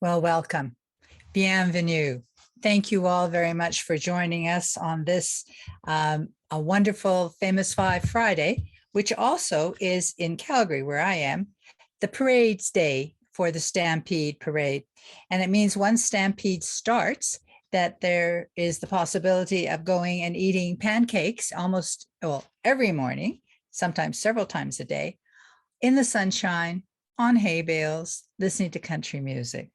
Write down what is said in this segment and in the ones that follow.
Well, welcome. Bienvenue. Thank you all very much for joining us on this a wonderful Famous Five Friday, which also is in Calgary, where I am, the parade's day for the Stampede Parade. And it means once Stampede starts, that there is the possibility of going and eating pancakes almost, well, every morning, sometimes several times a day, in the sunshine, on hay bales, listening to country music.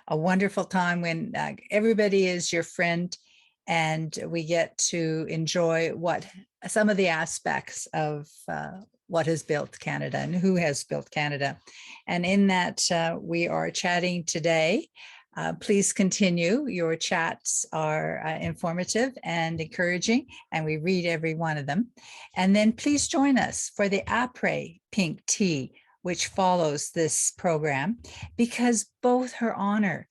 A wonderful time when everybody is your friend and we get to enjoy what some of the aspects of what has built Canada and who has built Canada. And in that we are chatting today. Please continue. Your chats are informative and encouraging, and we read every one of them. And then please join us for the après pink tea, which follows this program, because both Her Honor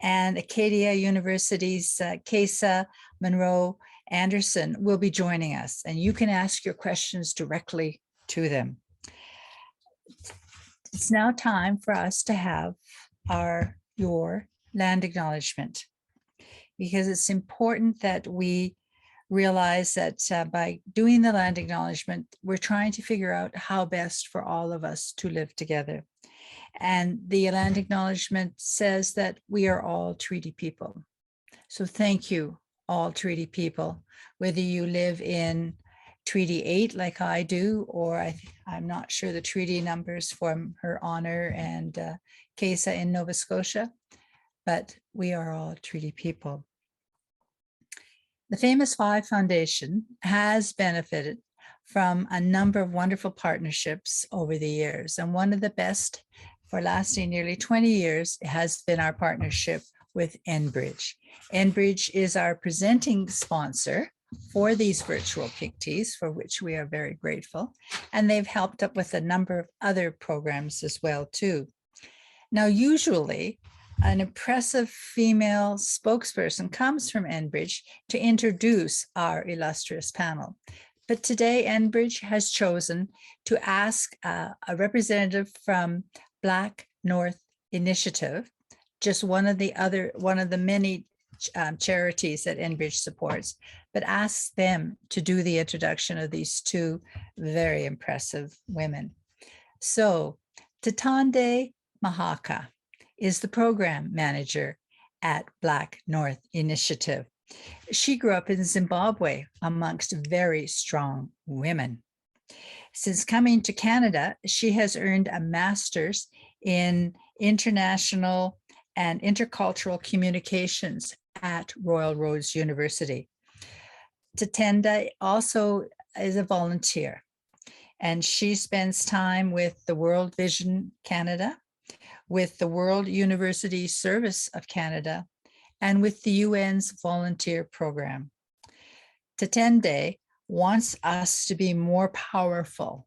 and Acadia University's Késa, Munroe, Anderson will be joining us, and you can ask your questions directly to them. It's now time for us to have your land acknowledgement, because it's important that we realize that by doing the land acknowledgement, we're trying to figure out how best for all of us to live together. And the land acknowledgement says that we are all treaty people. So thank you, all treaty people, whether you live in Treaty 8 like I do, or I'm not sure the treaty numbers from Her Honor and Késa in Nova Scotia, but we are all treaty people. The Famous Five Foundation has benefited from a number of wonderful partnerships over the years. And one of the best for lasting nearly 20 years has been our partnership with Enbridge. Enbridge is our presenting sponsor for these virtual pink teas, for which we are very grateful. And they've helped up with a number of other programs as well, too. Now, usually, an impressive female spokesperson comes from Enbridge to introduce our illustrious panel. But today, Enbridge has chosen to ask a representative from Black North Initiative, just one of the many charities that Enbridge supports, but asks them to do the introduction of these two very impressive women. So, Tatande Mahaka is the program manager at Black North Initiative. She grew up in Zimbabwe amongst very strong women. Since coming to Canada, she has earned a master's in international and intercultural communications at Royal Roads University. Tatenda also is a volunteer, and she spends time with the World Vision Canada, with the World University Service of Canada, and with the UN's volunteer program. Tatende wants us to be more powerful,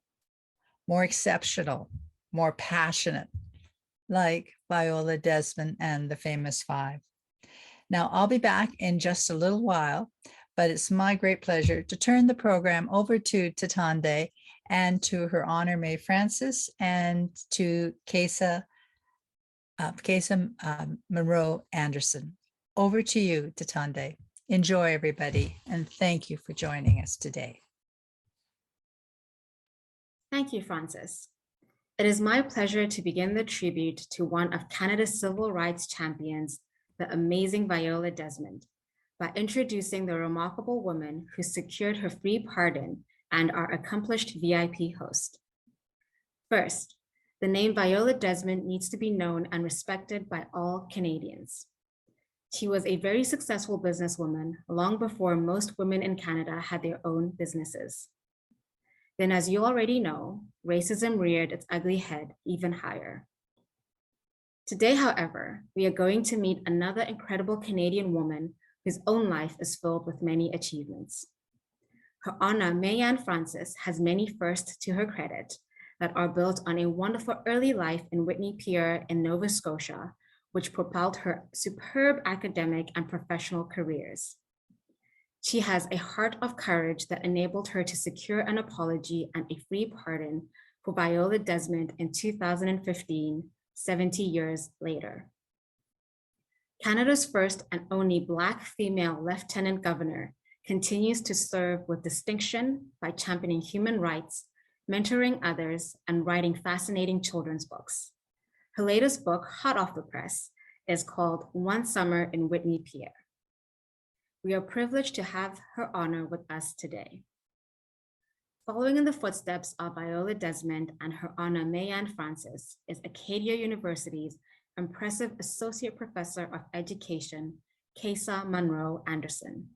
more exceptional, more passionate, like Viola Desmond and the Famous Five. Now, I'll be back in just a little while, but it's my great pleasure to turn the program over to Tatende and to Her Honor Mayann Francis and to Késa Munroe Anderson. Over to you, Tatende. Enjoy, everybody, and thank you for joining us today. Thank you, Francis. It is my pleasure to begin the tribute to one of Canada's civil rights champions, the amazing Viola Desmond, by introducing the remarkable woman who secured her free pardon and our accomplished VIP host. First, the name Viola Desmond needs to be known and respected by all Canadians. She was a very successful businesswoman long before most women in Canada had their own businesses. Then, as you already know, racism reared its ugly head even higher. Today, however, we are going to meet another incredible Canadian woman whose own life is filled with many achievements. Her Honor Mayann Francis has many firsts to her credit that are built on a wonderful early life in Whitney Pier in Nova Scotia, which propelled her superb academic and professional careers. She has a heart of courage that enabled her to secure an apology and a free pardon for Viola Desmond in 2015, 70 years later. Canada's first and only Black female Lieutenant Governor continues to serve with distinction by championing human rights, mentoring others, and writing fascinating children's books. Her latest book, hot off the press, is called One Summer in Whitney, Pierre. We are privileged to have her honor with us today. Following in the footsteps of Viola Desmond and her honor Mayann Francis is Acadia University's impressive Associate Professor of Education, Késa Munroe Anderson.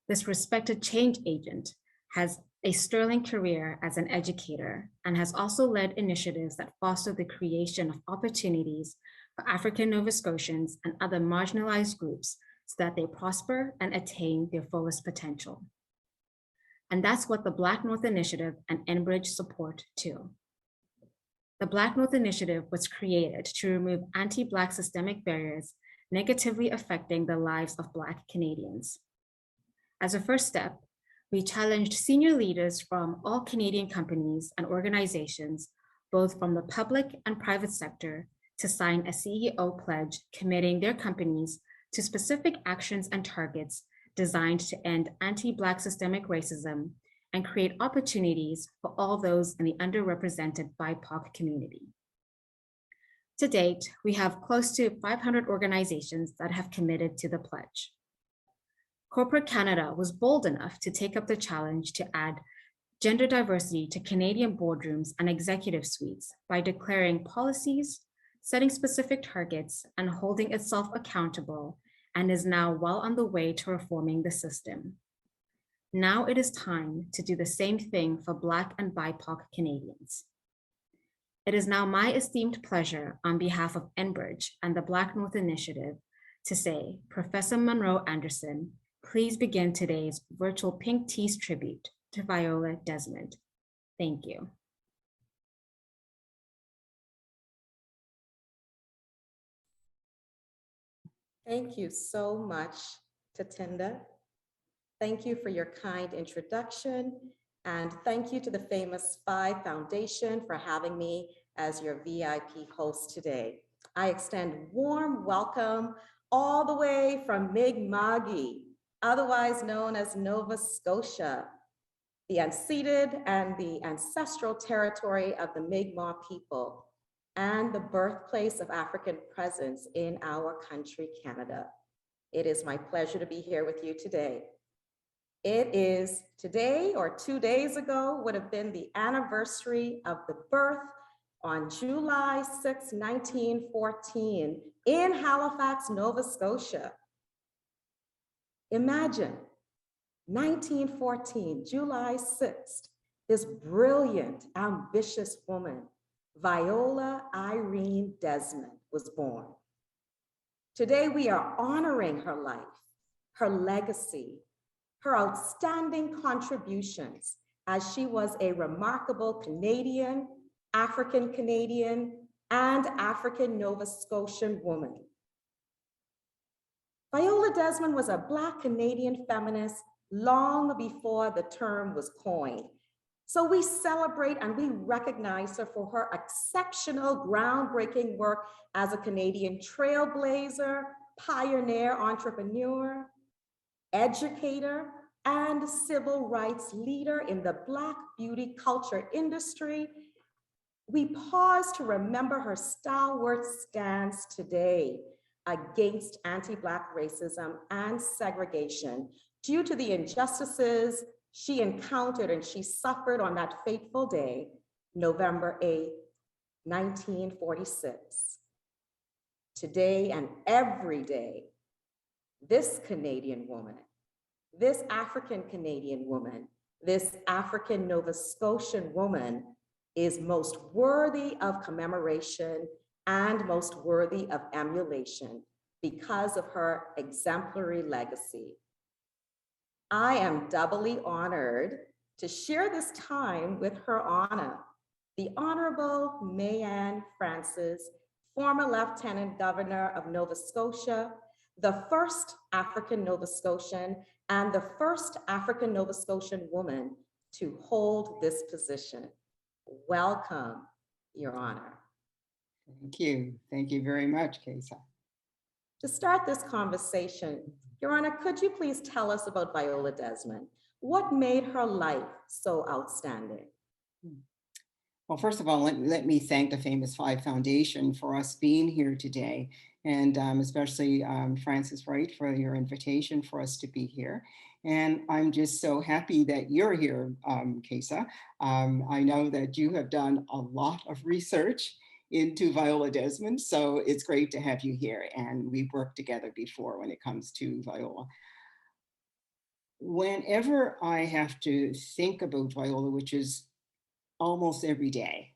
This respected change agent has a sterling career as an educator and has also led initiatives that foster the creation of opportunities for African Nova Scotians and other marginalized groups so that they prosper and attain their fullest potential. And that's what the Black North Initiative and Enbridge support too. The Black North Initiative was created to remove anti-Black systemic barriers negatively affecting the lives of Black Canadians. As a first step, we challenged senior leaders from all Canadian companies and organizations, both from the public and private sector, to sign a CEO pledge committing their companies to specific actions and targets designed to end anti-Black systemic racism and create opportunities for all those in the underrepresented BIPOC community. To date, we have close to 500 organizations that have committed to the pledge. Corporate Canada was bold enough to take up the challenge to add gender diversity to Canadian boardrooms and executive suites by declaring policies, setting specific targets, and holding itself accountable, and is now well on the way to reforming the system. Now it is time to do the same thing for Black and BIPOC Canadians. It is now my esteemed pleasure on behalf of Enbridge and the Black North Initiative to say, Professor Munroe Anderson, please begin today's virtual Pink Teas tribute to Viola Desmond. Thank you. Thank you so much, Tatinda. Thank you for your kind introduction, and thank you to the Famous Five Foundation for having me as your VIP host today. I extend warm welcome all the way from Mi'kma'ki, otherwise known as Nova Scotia, the unceded and the ancestral territory of the Mi'kmaq people, and the birthplace of African presence in our country, Canada. It is my pleasure to be here with you today. It is today, or 2 days ago, would have been the anniversary of the birth on July 6, 1914, in Halifax, Nova Scotia. Imagine, 1914, July 6th, this brilliant, ambitious woman, Viola Irene Desmond, was born. Today, we are honoring her life, her legacy, her outstanding contributions as she was a remarkable Canadian, African Canadian, and African Nova Scotian woman. Viola Desmond was a Black Canadian feminist long before the term was coined. So we celebrate and we recognize her for her exceptional, groundbreaking work as a Canadian trailblazer, pioneer, entrepreneur, educator, and civil rights leader in the Black beauty culture industry. We pause to remember her stalwart stance today against anti-Black racism and segregation due to the injustices she encountered and she suffered on that fateful day, November 8, 1946. Today and every day, this Canadian woman, this African Canadian woman, this African Nova Scotian woman is most worthy of commemoration and most worthy of emulation because of her exemplary legacy. I am doubly honored to share this time with her honor, the Honorable Mayann Francis, former Lieutenant Governor of Nova Scotia, the first African Nova Scotian and the first African Nova Scotian woman to hold this position. Welcome, Your Honor. Thank you. Thank you very much, Késa. To start this conversation, Your Honor, could you please tell us about Viola Desmond? What made her life so outstanding? Well, first of all, let me thank the Famous Five Foundation for us being here today, and especially Francis Wright for your invitation for us to be here. And I'm just so happy that you're here, Késa. I know that you have done a lot of research into Viola Desmond, so it's great to have you here. And we've worked together before when it comes to Viola. Whenever I have to think about Viola, which is almost every day,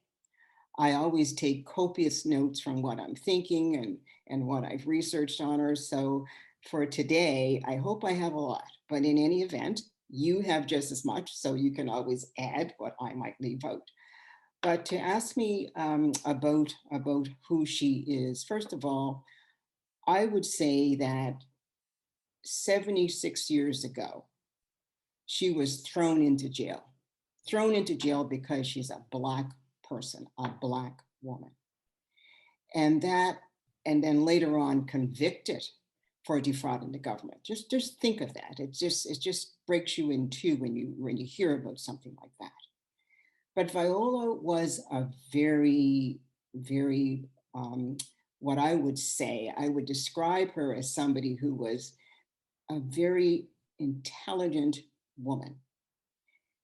I always take copious notes from what I'm thinking and what I've researched on her. So for today, I hope I have a lot, but in any event, you have just as much, so you can always add what I might leave out. But to ask me about who she is, first of all, I would say that 76 years ago, she was thrown into jail because she's a Black person, a Black woman. And then later on convicted for defrauding the government. Just think of that. It just breaks you in two when you hear about something like that. But Viola was a very, very, what I would describe her as somebody who was a very intelligent woman.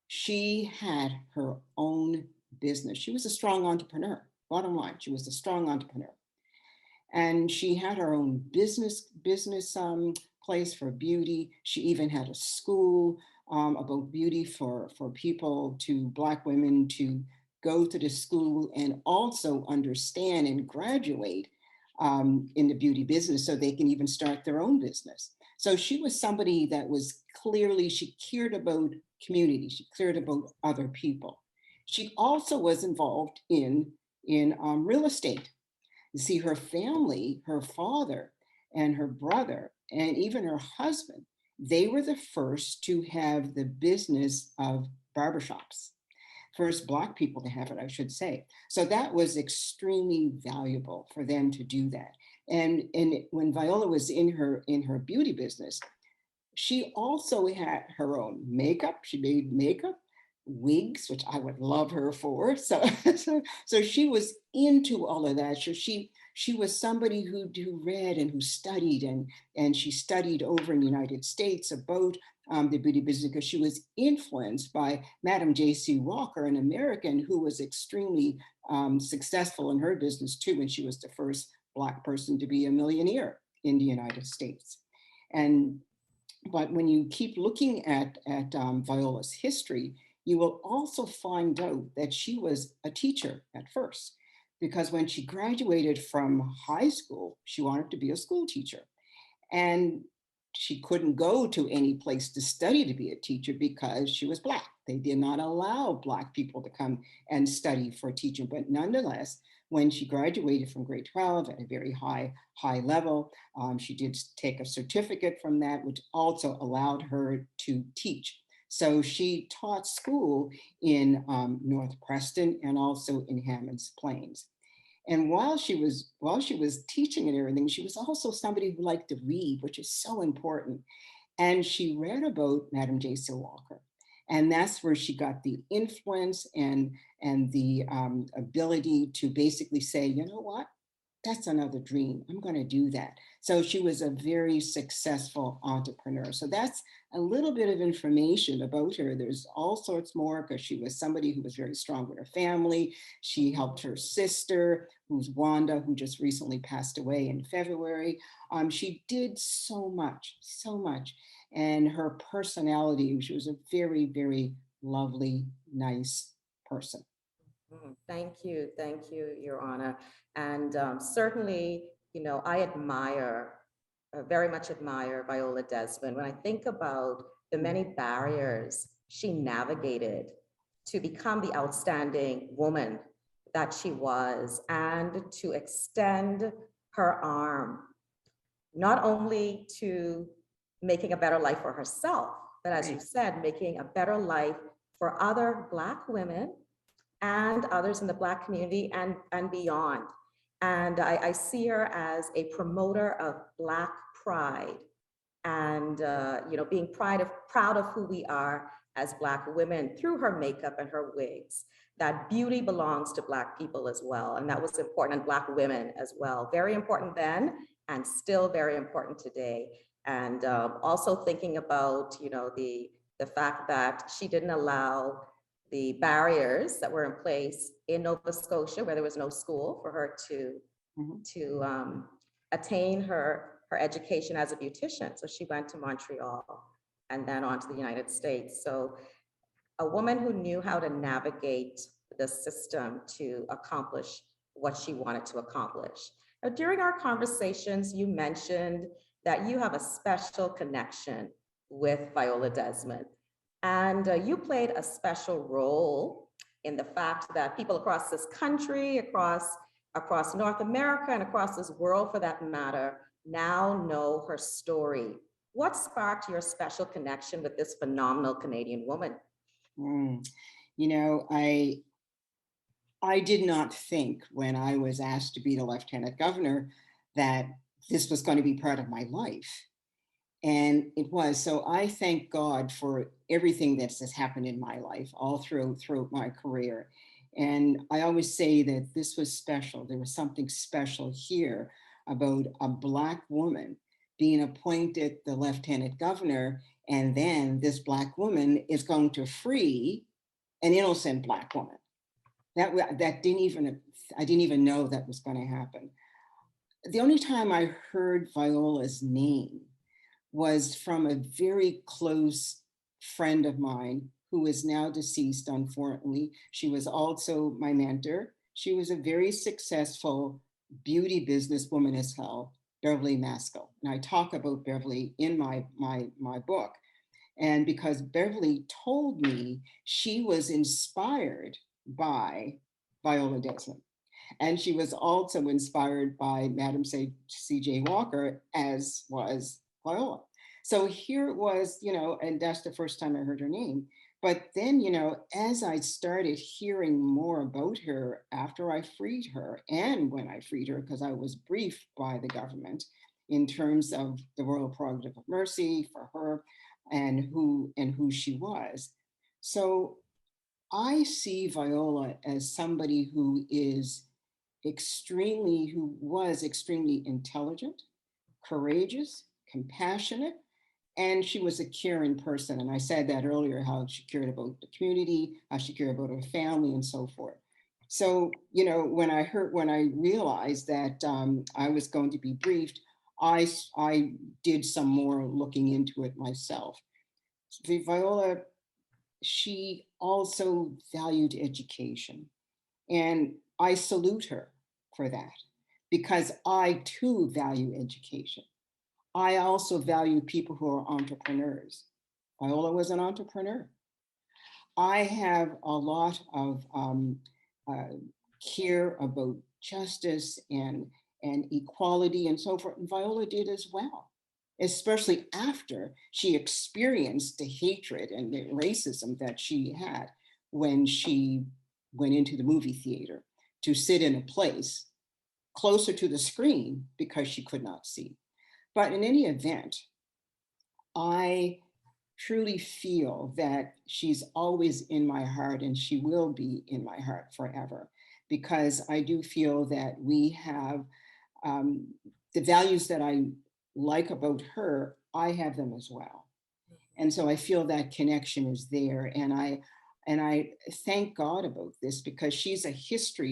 She had her own business. She was a strong entrepreneur. Bottom line, she was a strong entrepreneur. And she had her own business place for beauty. She even had a school about beauty for people, Black women to go to the school and also understand and graduate in the beauty business so they can even start their own business. So she was somebody that was clearly, she cared about community, she cared about other people. She also was involved in real estate. You see, her family, her father and her brother, and even her husband, they were the first to have the business of barbershops. First Black people to have it, I should say. So that was extremely valuable for them to do that. And when Viola was in her beauty business, she also had her own makeup. She made makeup, wigs, which I would love her for. So she was into all of that. So she was somebody who read and who studied, and she studied over in the United States about the beauty business because she was influenced by Madam J.C. Walker, an American who was extremely successful in her business too, and she was the first Black person to be a millionaire in the United States. But when you keep looking at Viola's history, you will also find out that she was a teacher at first, because when she graduated from high school, she wanted to be a school teacher. And she couldn't go to any place to study to be a teacher because she was Black. They did not allow Black people to come and study for teaching. But nonetheless, when she graduated from grade 12 at a very high level, she did take a certificate from that, which also allowed her to teach. So she taught school in North Preston and also in Hammonds Plains. And while she was teaching and everything, she was also somebody who liked to read, which is so important. And she read about Madam J.C. Walker. And that's where she got the influence and the ability to basically say, you know what? That's another dream. I'm going to do that. So she was a very successful entrepreneur. So that's a little bit of information about her. There's all sorts more because she was somebody who was very strong with her family. She helped her sister, who's Wanda, who just recently passed away in February. She did so much. And her personality, she was a very, very lovely, nice person. Thank you, Your Honor. And certainly, I very much admire Viola Desmond. When I think about the many barriers she navigated to become the outstanding woman that she was, and to extend her arm, not only to making a better life for herself, but as you said, making a better life for other Black women and others in the Black community and beyond. And I see her as a promoter of Black pride and being proud of who we are as Black women through her makeup and her wigs. That beauty belongs to Black people as well. And that was important, and Black women as well. Very important then, and still very important today. And also thinking about, the fact that she didn't allow the barriers that were in place in Nova Scotia, where there was no school, for her to attain her education as a beautician. So she went to Montreal and then on to the United States. So a woman who knew how to navigate the system to accomplish what she wanted to accomplish. Now, during our conversations, you mentioned that you have a special connection with Viola Desmond. And you played a special role in the fact that people across this country, across North America, and across this world for that matter, now know her story. What sparked your special connection with this phenomenal Canadian woman? I did not think when I was asked to be the Lieutenant Governor that this was going to be part of my life. And it was. So I thank God for everything that has happened in my life, all through my career. And I always say that this was special. There was something special here about a Black woman being appointed the Lieutenant Governor, and then this Black woman is going to free an innocent Black woman. I didn't even know that was going to happen. The only time I heard Viola's name was from a very close friend of mine who is now deceased, unfortunately. She was also my mentor. She was a very successful beauty businesswoman as well, Beverly Maskell. And I talk about Beverly in my book. And because Beverly told me she was inspired by Viola Desmond. And she was also inspired by Madam C.J. Walker, as was Viola. So here it was, and that's the first time I heard her name. But then, as I started hearing more about her after I freed her, and when I freed her, because I was briefed by the government in terms of the Royal Prerogative of Mercy for her and who she was. So I see Viola as somebody who was extremely intelligent, courageous, compassionate, and she was a caring person. And I said that earlier, how she cared about the community, how she cared about her family, and so forth. So, when I realized that I was going to be briefed, I did some more looking into it myself. Viola, she also valued education. And I salute her for that, because I too value education. I also value people who are entrepreneurs. Viola was an entrepreneur. I have a lot of care about justice and equality and so forth, and Viola did as well, especially after she experienced the hatred and the racism that she had when she went into the movie theater to sit in a place closer to the screen because she could not see. But in any event, I truly feel that she's always in my heart, and she will be in my heart forever, because I do feel that we have the values that I like about her, I have them as well. And so I feel that connection is there. And I thank God about this, because she's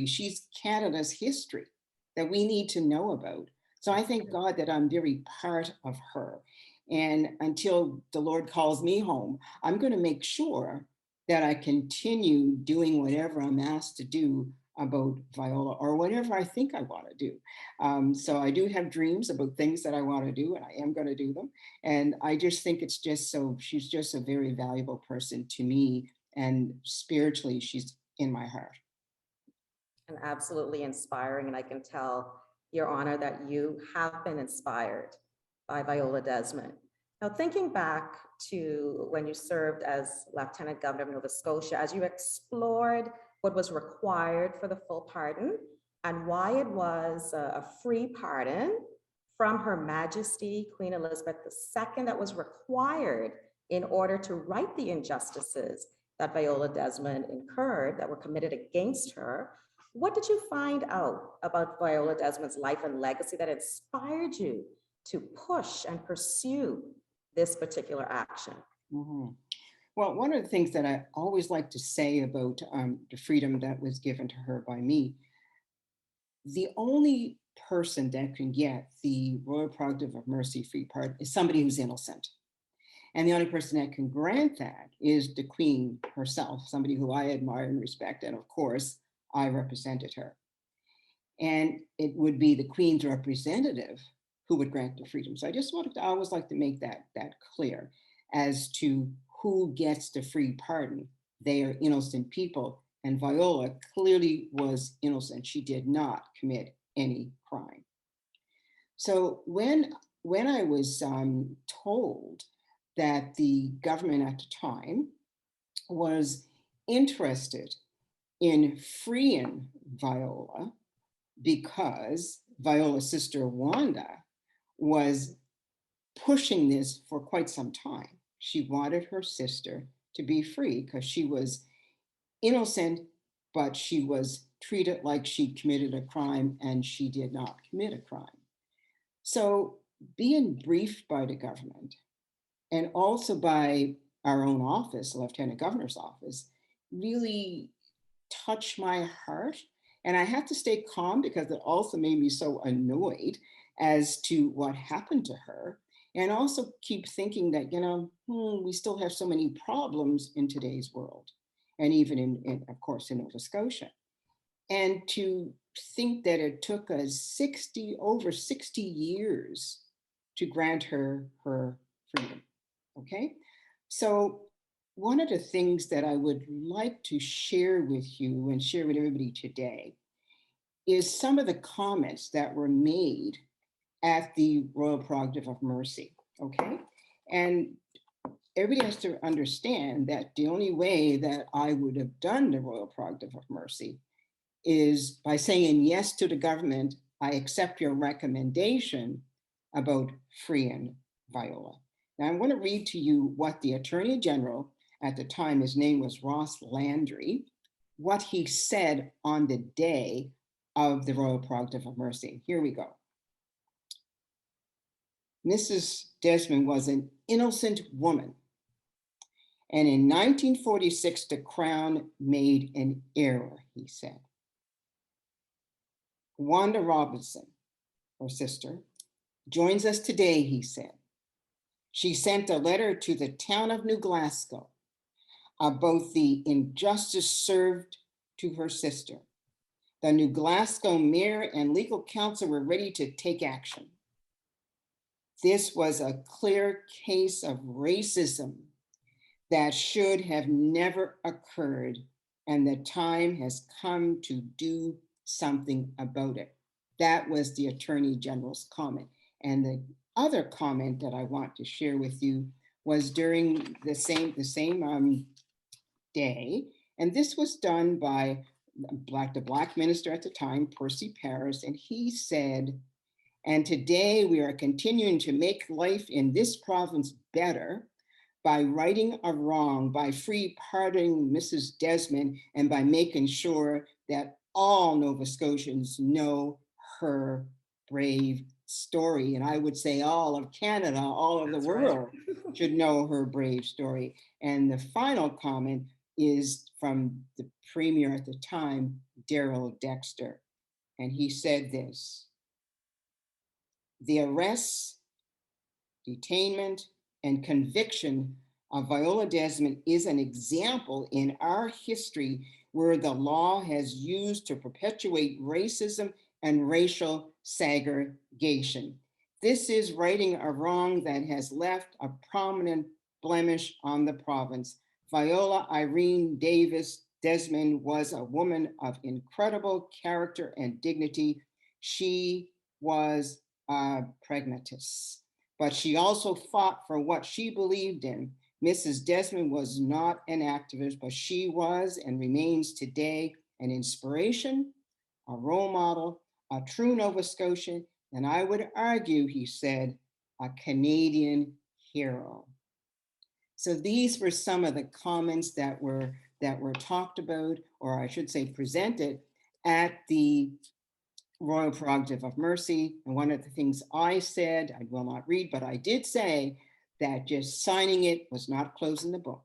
she's Canada's history that we need to know about. So I thank God that I'm very part of her. And until the Lord calls me home, I'm going to make sure that I continue doing whatever I'm asked to do about Viola, or whatever I think I want to do. So I do have dreams about things that I want to do, and I am going to do them. And I just think she's just a very valuable person to me, and spiritually, she's in my heart. And absolutely inspiring. And I can tell, Your Honor, that you have been inspired by Viola Desmond. Now, thinking back to when you served as Lieutenant Governor of Nova Scotia, as you explored what was required for the full pardon, and why it was a free pardon from Her Majesty Queen Elizabeth II that was required in order to right the injustices that Viola Desmond incurred that were committed against her. What did you find out about Viola Desmond's life and legacy that inspired you to push and pursue this particular action? Mhm. Well, one of the things that I always like to say about the freedom that was given to her by me, the only person that can get the Royal Prerogative of Mercy free pardon is somebody who's innocent. And the only person that can grant that is the Queen herself, somebody who I admire and respect. And of course, I represented her. And it would be the Queen's representative who would grant the freedom. So I always like to make that clear as to who gets the free pardon. They are innocent people. And Viola clearly was innocent. She did not commit any crime. So when I was told that the government at the time was interested in freeing Viola because Viola's sister Wanda was pushing this for quite some time. She wanted her sister to be free because she was innocent, but she was treated like she committed a crime, and she did not commit a crime. So being briefed by the government and also by our own office, the Lieutenant Governor's office, really touched my heart. And I had to stay calm because it also made me so annoyed as to what happened to her. And also keep thinking that, we still have so many problems in today's world. And even in of course, in Nova Scotia. And to think that it took us over 60 years to grant her freedom, okay? So one of the things that I would like to share with you and share with everybody today is some of the comments that were made at the Royal Prerogative of Mercy, okay? And everybody has to understand that the only way that I would have done the Royal Prerogative of Mercy is by saying yes to the government. I accept your recommendation about freeing Viola. Now I'm going to read to you what the Attorney General at the time, his name was Ross Landry, what he said on the day of the Royal Prerogative of Mercy. Here we go. Mrs. Desmond was an innocent woman. And in 1946, the Crown made an error, he said. Wanda Robinson, her sister, joins us today, he said. She sent a letter to the town of New Glasgow about the injustice served to her sister. The New Glasgow mayor and legal counsel were ready to take action. This was a clear case of racism that should have never occurred, and the time has come to do something about it. That was the Attorney General's comment. And the other comment that I want to share with you was during the same day, and this was done by the Black minister at the time, Percy Paris, and he said, and today we are continuing to make life in this province better by righting a wrong, by free pardoning Mrs. Desmond, and by making sure that all Nova Scotians know her brave story. And I would say all of Canada, all of the world should know her brave story. And the final comment is from the Premier at the time, Darrell Dexter. And he said this: the arrests, detainment, and conviction of Viola Desmond is an example in our history where the law has used to perpetuate racism and racial segregation. This is righting a wrong that has left a prominent blemish on the province. Viola Irene Davis Desmond was a woman of incredible character and dignity. She was a pragmatist, but she also fought for what she believed in. Mrs. Desmond was not an activist, but she was and remains today an inspiration, a a role model, a true Nova Scotian, and I would argue, he said, a Canadian hero. So these were some of the comments that were talked about, or I should say presented, at the Royal Prerogative of Mercy. And one of the things I said, I will not read, but I did say that just signing it was not closing the book.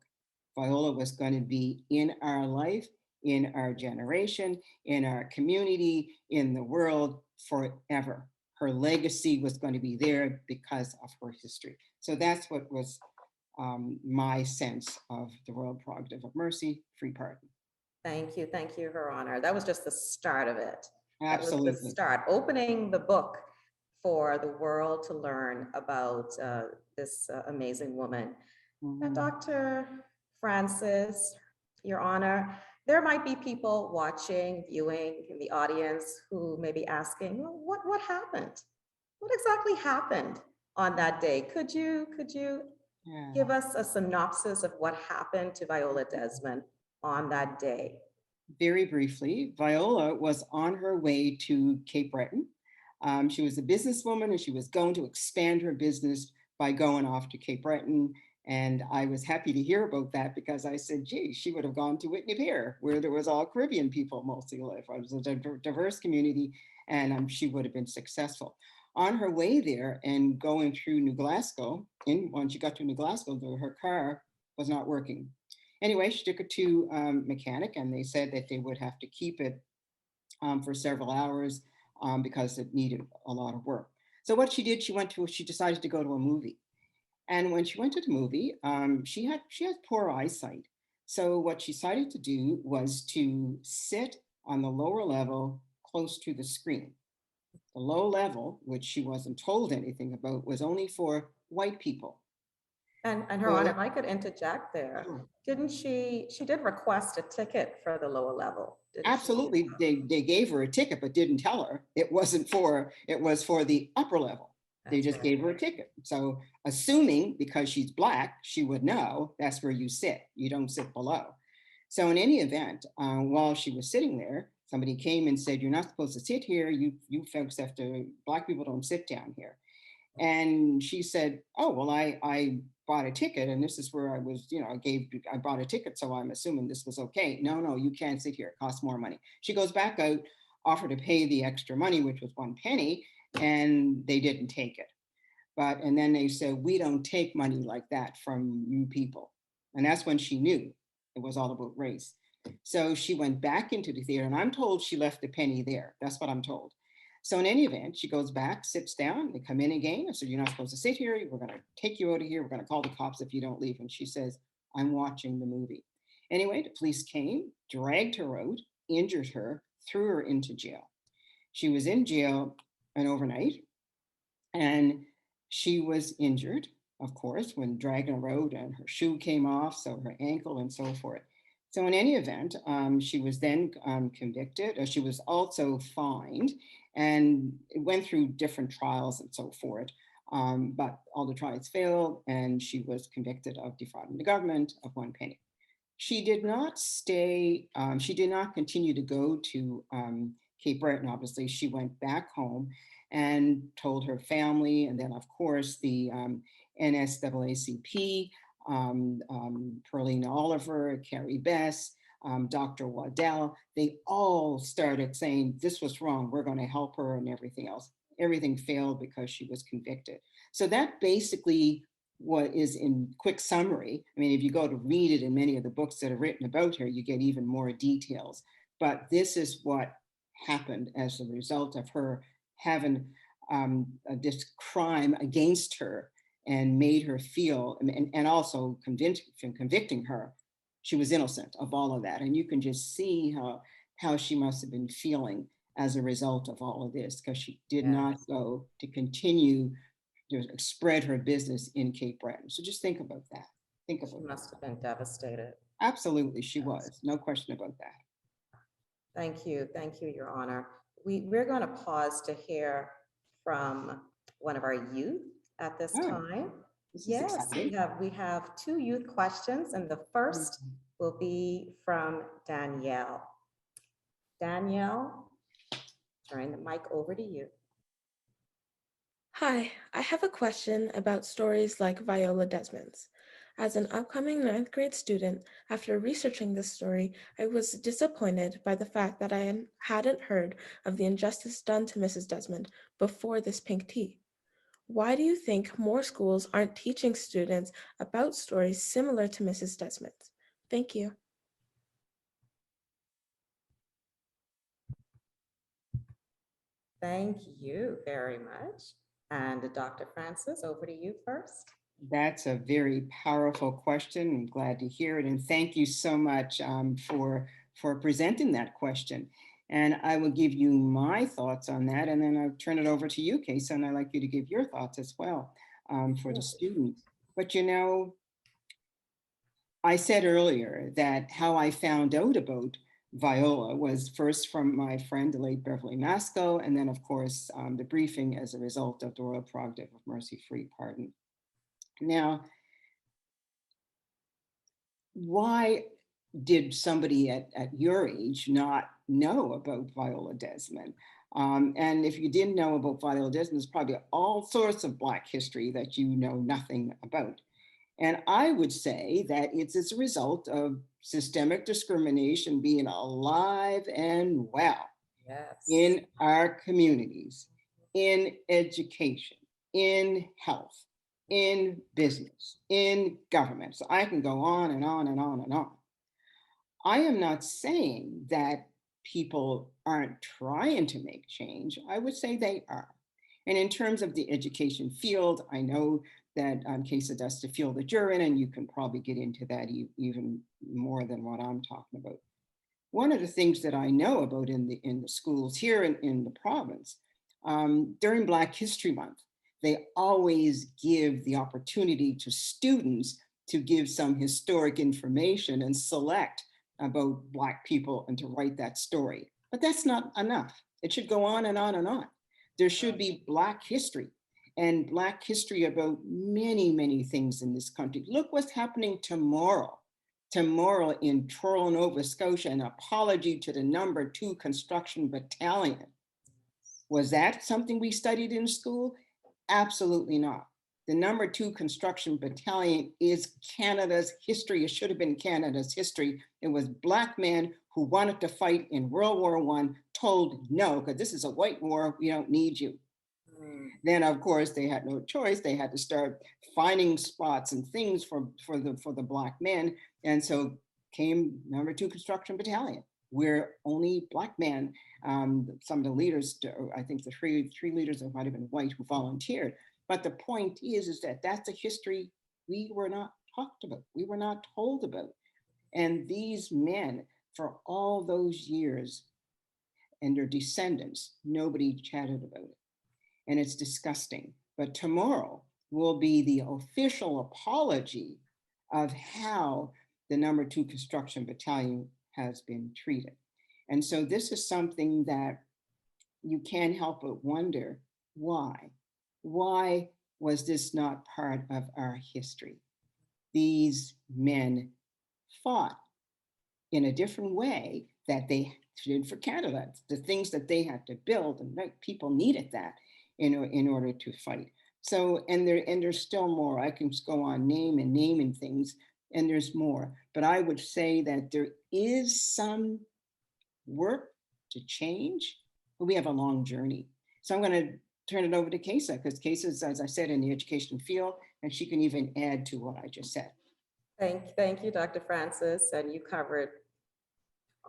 Viola was going to be in our life, in our generation, in our community, in the world forever. Her legacy was going to be there because of her history. So that's what was my sense of the Royal Prerogative of Mercy, free pardon. Thank you, Your Honor. That was just the start of it. Absolutely. That was the start, opening the book for the world to learn about this amazing woman. Now, Dr. Francis, Your Honor, there might be people watching, viewing in the audience who may be asking, well, what happened? What exactly happened on that day? Could you give us a synopsis of what happened to Viola Desmond on that day? Very briefly, Viola was on her way to Cape Breton. She was a businesswoman and she was going to expand her business by going off to Cape Breton. And I was happy to hear about that because I said, gee, she would have gone to Whitney Pier, where there was all Caribbean people mostly live. It was a diverse community, and she would have been successful. On her way there and going through New Glasgow, and when she got to New Glasgow, her car was not working. Anyway, she took it to a mechanic, and they said that they would have to keep it for several hours because it needed a lot of work. So what she did, she decided to go to a movie. And when she went to the movie, she had poor eyesight. So what she decided to do was to sit on the lower level close to the screen. The low level, which she wasn't told anything about, was only for white people. And Her Honor, if I could interject there, didn't she did request a ticket for the lower level? Absolutely, they gave her a ticket, but didn't tell her it was for the upper level. They just gave her a ticket. So assuming because she's Black, she would know that's where you sit. You don't sit below. So in any event, while she was sitting there, somebody came and said, you're not supposed to sit here. You folks have to, Black people don't sit down here. And she said, oh, well, I bought a ticket and this is where I was, I bought a ticket. So I'm assuming this was okay. No, you can't sit here. It costs more money. She goes back out, offered to pay the extra money, which was 1 penny, and they didn't take it. And then they said, we don't take money like that from you people. And that's when she knew it was all about race. So she went back into the theater, and I'm told she left the penny there. That's what I'm told. So in any event, she goes back, sits down, they come in again. I said, you're not supposed to sit here. We're going to take you out of here. We're going to call the cops if you don't leave. And she says, I'm watching the movie. Anyway, the police came, dragged her out, injured her, threw her into jail. She was in jail an overnight, and she was injured, of course, when dragging her out, and her shoe came off, so her ankle and so forth. So in any event, she was then convicted. She was also fined, and it went through different trials and so forth. But all the trials failed, and she was convicted of defrauding the government of 1 penny. She did not stay, she did not continue to go to Cape Breton, obviously. She went back home and told her family, and then of course the NSAACP, Perlina Oliver, Carrie Bess, Dr. Waddell, they all started saying this was wrong, we're going to help her and everything else. Everything failed because she was convicted. So that basically what is in quick summary. I mean, if you go to read it in many of the books that are written about her, you get even more details. But this is what happened as a result of her having this crime against her and made her feel, and also convicting her, she was innocent of all of that. And you can just see how she must have been feeling as a result of all of this, because she did not go to continue to spread her business in Cape Breton. So just think about that. She must have been devastated. Absolutely, she was. No question about that. Thank you, Your Honor. We're going to pause to hear from one of our youth at this time. Yes, we have 2 youth questions, and the first will be from Danielle. Danielle, Turn the mic over to you. Hi, I have a question about stories like Viola Desmond's. As an upcoming 9th grade student, after researching this story, I was disappointed by the fact that I hadn't heard of the injustice done to Mrs. Desmond before this pink tea. Why do you think more schools aren't teaching students about stories similar to Mrs. Desmond's? Thank you. Thank you very much. And Dr. Francis, over to you first. That's a very powerful question. I'm glad to hear it. And thank you so much for presenting that question. And I will give you my thoughts on that. And then I'll turn it over to you, Késa, and I'd like you to give your thoughts as well for the students. But you know, I said earlier that how I found out about Viola was first from my friend, the late Beverly Masco, and then of course, the briefing as a result of the Royal Prerogative of Mercy free pardon. Now, why did somebody at your age not know about Viola Desmond? And if you didn't know about Viola Desmond, there's probably all sorts of Black history that you know nothing about. And I would say that it's as a result of systemic discrimination being alive and well in our communities, in education, in health, in business, in government. So I can go on and on and on and on. I am not saying that people aren't trying to make change. I would say they are. And in terms of the education field, I know that Késa does the field that you're in, and you can probably get into that even more than what I'm talking about. One of the things that I know about in the schools here in the province, during Black History Month, they always give the opportunity to students to give some historic information and select about Black people and to write that story. But that's not enough. It should go on and on and on. There should be Black history and Black history about many, many things in this country. Look what's happening tomorrow. Tomorrow in Truro, Nova Scotia, an apology to the No. 2 Construction Battalion. Was that something we studied in school? Absolutely not. The No. 2 Construction Battalion is Canada's history. It should have been Canada's history. It was Black men who wanted to fight in World War I told no, because this is a white war, we don't need you. Then of course they had no choice. They had to start finding spots and things for the Black men. And so came No. 2 Construction Battalion, where only Black men, some of the leaders, I think the three leaders that might have been white who volunteered. But the point is that that's a history we were not talked about. We were not told about. And these men, for all those years and their descendants, nobody chatted about it. And it's disgusting. But tomorrow will be the official apology of how the No. 2 Construction Battalion has been treated. And so this is something that you can't help but wonder, why? Why was this not part of our history? These men fought in a different way that they did for Canada. The things that they had to build, and people needed that in order to fight. So, and there's still more. I can just go on naming things, and there's more. But I would say that there is some work to change, but we have a long journey. So I'm going to turn it over to Késa, because Késa is, as I said, in the education field, and she can even add to what I just said. Thank you, Dr. Francis, and you covered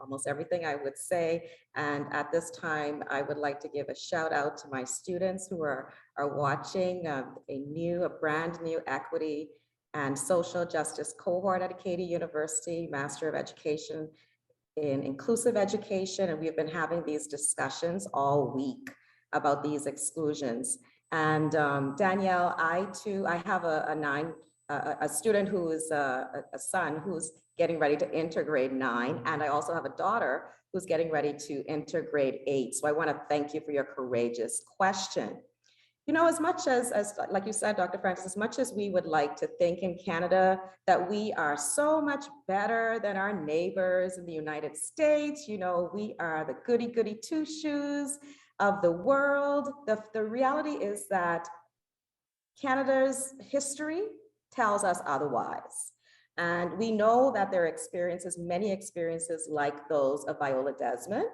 almost everything I would say. And at this time, I would like to give a shout out to my students who are watching a brand new equity and social justice cohort at Acadia University, Master of Education in Inclusive Education. And we've been having these discussions all week about these exclusions. And Danielle, I have a student who is a son who's getting ready to enter grade 9. And I also have a daughter who's getting ready to enter grade 8. So I want to thank you for your courageous question. You know, as much as like you said, Dr. Francis, as much as we would like to think in Canada that we are so much better than our neighbors in the United States, you know, we are the goody two shoes. of the world. The reality is that Canada's history tells us otherwise. And we know that there are experiences, many experiences like those of Viola Desmond,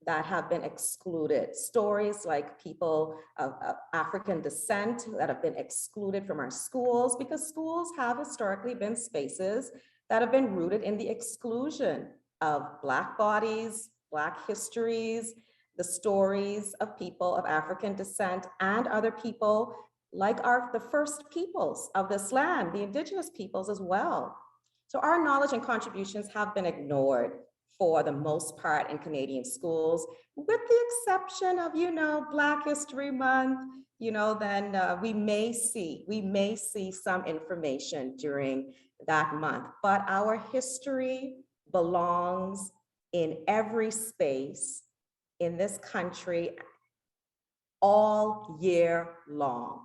that have been excluded. Stories like people of African descent that have been excluded from our schools, because schools have historically been spaces that have been rooted in the exclusion of Black bodies, Black histories, the stories of people of African descent and other people like the first peoples of this land, the Indigenous peoples as well. So our knowledge and contributions have been ignored for the most part in Canadian schools, with the exception of, Black History Month, then we may see some information during that month, but our history belongs in every space in this country all year long,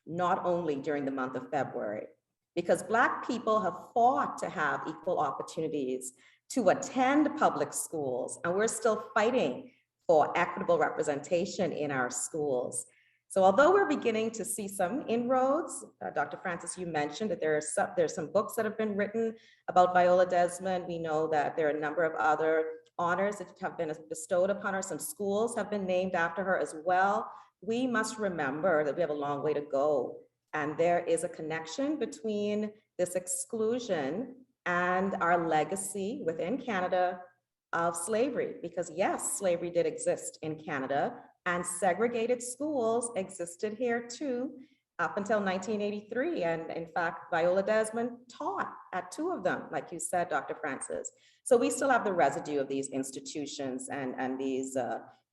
not only during the month of February, because Black people have fought to have equal opportunities to attend public schools, and we're still fighting for equitable representation in our schools. So although we're beginning to see some inroads, Dr. Francis, you mentioned that there's some books that have been written about Viola Desmond. We know that there are a number of other honors that have been bestowed upon her. Some schools have been named after her as well. We must remember that we have a long way to go. And there is a connection between this exclusion and our legacy within Canada of slavery, because yes, slavery did exist in Canada and segregated schools existed here too up until 1983. And in fact, Viola Desmond taught at 2 of them, like you said, Dr. Francis. So we still have the residue of these institutions and these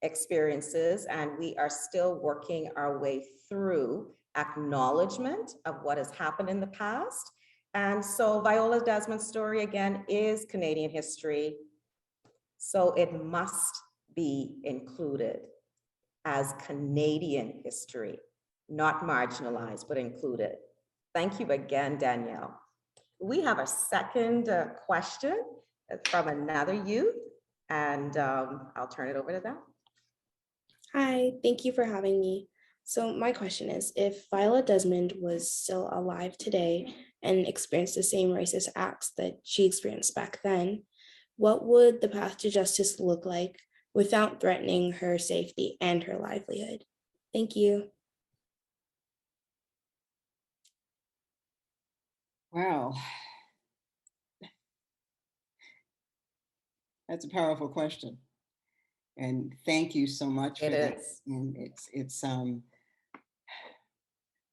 experiences, and we are still working our way through acknowledgement of what has happened in the past. And so Viola Desmond's story, again, is Canadian history. So it must be included as Canadian history, not marginalized, but included. Thank you again, Danielle. We have a second question from another youth, and I'll turn it over to them. Hi, thank you for having me. So my question is, if Viola Desmond was still alive today and experienced the same racist acts that she experienced back then, what would the path to justice look like without threatening her safety and her livelihood? Thank you. Wow. That's a powerful question. And thank you so much for that. And it's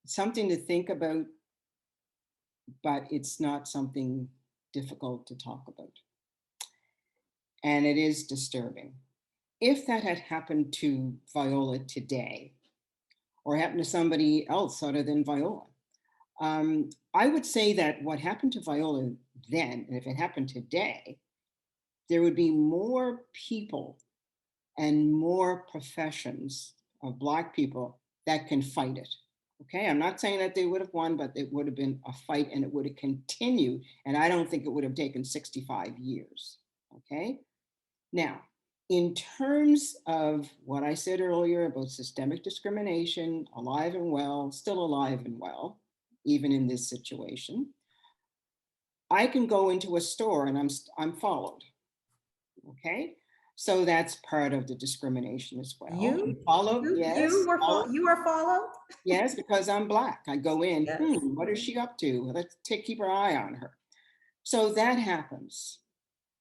something to think about, but it's not something difficult to talk about. And it is disturbing. If that had happened to Viola today, or happened to somebody else other than Viola, I would say that what happened to Viola then, and if it happened today, there would be more people and more professions of Black people that can fight it. Okay, I'm not saying that they would have won, but it would have been a fight and it would have continued. And I don't think it would have taken 65 years. Okay, now, in terms of what I said earlier about systemic discrimination, alive and well, still alive and well, even in this situation, I can go into a store and I'm followed. Okay, so that's part of the discrimination as well. You were followed? Yes, because I'm Black. I go in, Yes. What is she up to? Let's keep our eye on her. So that happens.